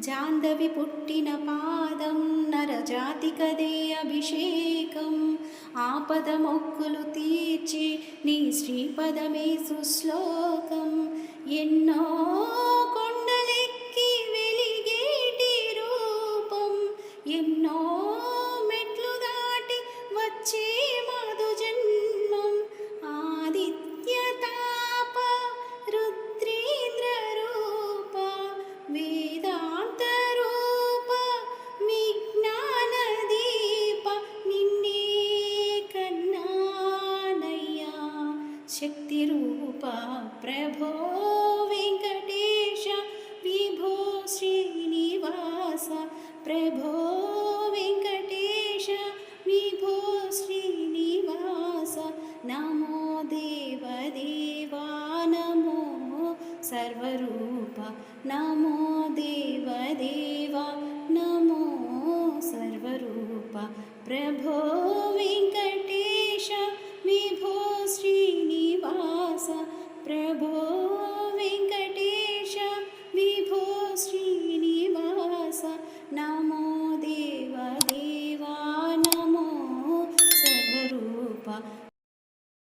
జాందవి పుట్టిన పాదం నరజాతికదే అభిషేకం. ఆపద మొక్కులు తీర్చి నీ శ్రీపదమే సుశ్లోకం. ఎన్నో కొండలెక్కి వెలిగేటి రూపం, ఎన్నో మెట్లు దాటి వచ్చే మాధు జన్మం. ఆదిత్య తాప రుద్రేంద్ర రూప, వేదాంత రూప, విజ్ఞాన దీప, నిన్నే కన్నానయ్యా. శక్తి రూప ప్రభో వెంకటేశ, విభో శ్రీనివాస, ప్రభో వెంకటేశ, విభో శ్రీనివాస. నమో దేవదేవా, నమో సర్వరూప, నమో దేవదేవా, నమో సర్వరూప, ప్రభో వెంకటేశ.